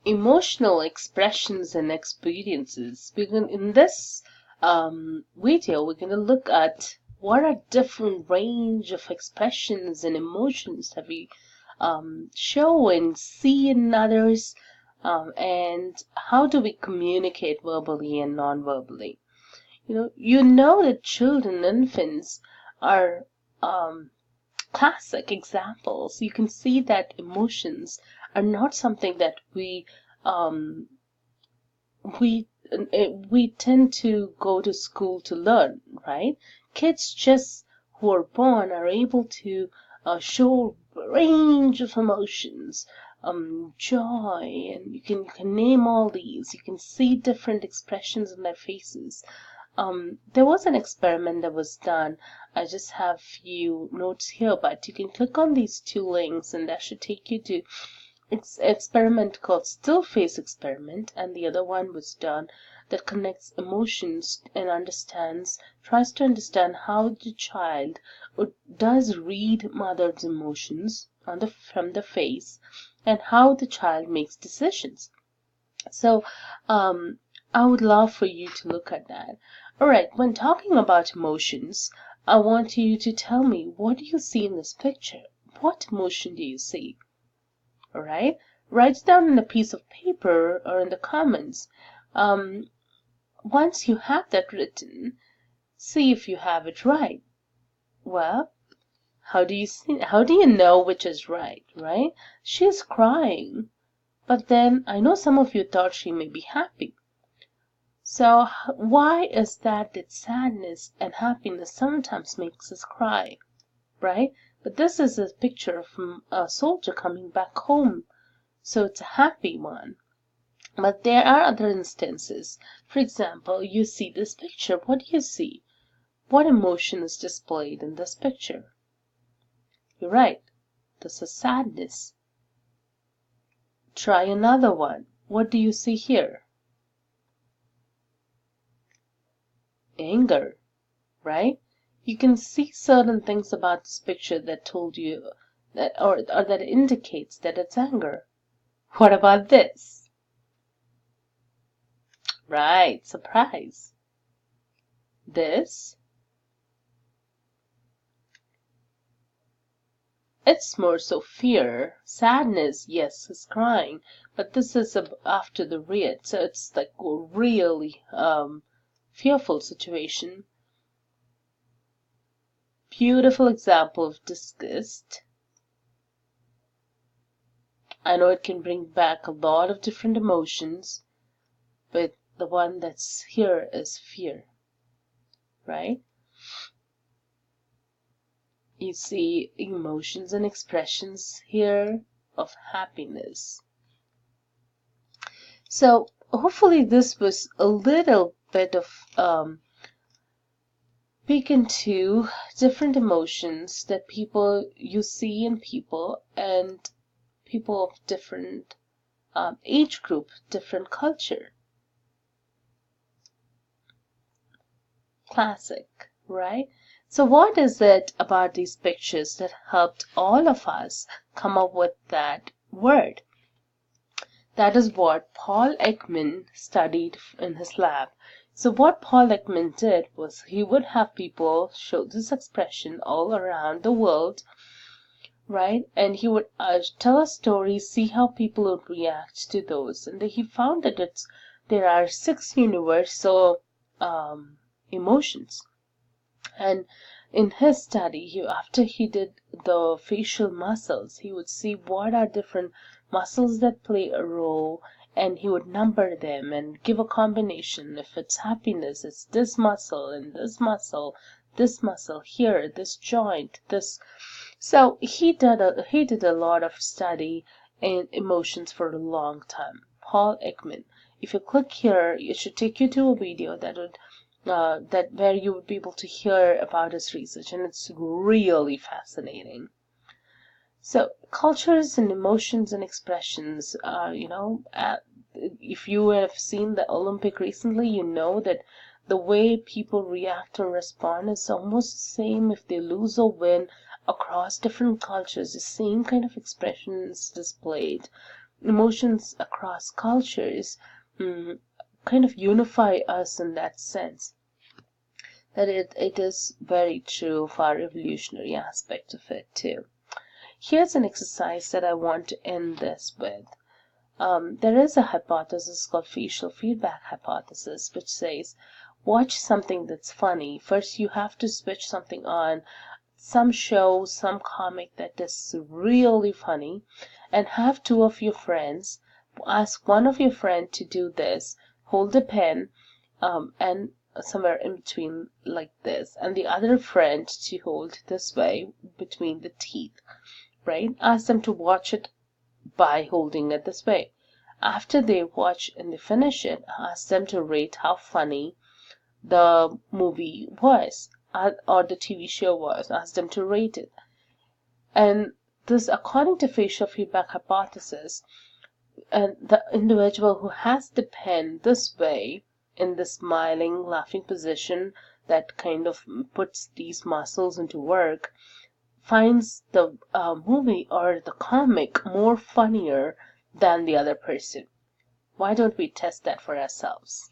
emotional expressions and experiences. In this video, we're going to look at what are different range of expressions and emotions that we show and see in others, and how do we communicate verbally and non-verbally. You know that children, infants are classic examples. You can see that emotions are not something that um, we tend to go to school to learn, right? Kids just who are born are able to show a range of emotions, joy, and you can name all these. You can see different expressions in their faces. There was an experiment that was done. I just have few notes here, but you can click on these two links and that should take you to experiment called still face experiment, and the other one was done that connects emotions and tries to understand how the child does read mother's emotions from the face and how the child makes decisions. So I would love for you to look at that. All right, when talking about emotions, I want you to tell me, what do you see in this picture? What emotion do you see? All right, write it down on a piece of paper or in the comments. Once you have that written, see if you have it right. Well, how do you know which is right, right? She is crying, but then I know some of you thought she may be happy. So why is that sadness and happiness sometimes makes us cry, right? But this is a picture from a soldier coming back home, so it's a happy one. But there are other instances. For example, you see this picture. What do you see? What emotion is displayed in this picture? You're right. This is sadness. Try another one. What do you see here? Anger, right? You can see certain things about this picture that told you that or that indicates that it's anger. What about this? Right, surprise. This? It's more so fear. Sadness, yes, is crying, but this is after the raid, so it's like a really fearful situation. Beautiful example of disgust. I know it can bring back a lot of different emotions, but the one that's here is fear, right? You see emotions and expressions here of happiness. So hopefully this was a little bit of peek into different emotions that you see in people, and people of different age group, different culture. Classic, right? So what is it about these pictures that helped all of us come up with that word? That is what Paul Ekman studied in his lab. So what Paul Ekman did was he would have people show this expression all around the world, right? And he would tell a story, see how people would react to those. And he found that there are 6 universal emotions. And in his study, after he did the facial muscles, he would see what are different muscles that play a role, and he would number them and give a combination. If it's happiness, it's this muscle and this muscle here, this joint, this. So he did a lot of study in emotions for a long time. Paul Ekman. If you click here, it should take you to a video where you would be able to hear about his research, and it's really fascinating. So cultures and emotions and expressions, if you have seen the Olympic recently, you know that the way people react and respond is almost the same if they lose or win across different cultures. The same kind of expressions displayed. emotions across cultures mm, kind of unify us in that sense. That it is very true of our evolutionary aspect of it too. Here's an exercise that I want to end this with. There is a hypothesis called facial feedback hypothesis, which says watch something that's funny. First, you have to switch something on, some show, some comic that is really funny, and have two of your friends ask one of your friend to do this, hold a pen, and somewhere in between like this, and the other friend to hold this way between the teeth, right? Ask them to watch it by holding it this way. After they watch and they finish it, ask them to rate how funny the movie was, or the TV show was. Ask them to rate it. And this, according to facial feedback hypothesis, and the individual who has the pen this way, in the smiling, laughing position that kind of puts these muscles into work, finds the movie or the comic more funnier than the other person. Why don't we test that for ourselves?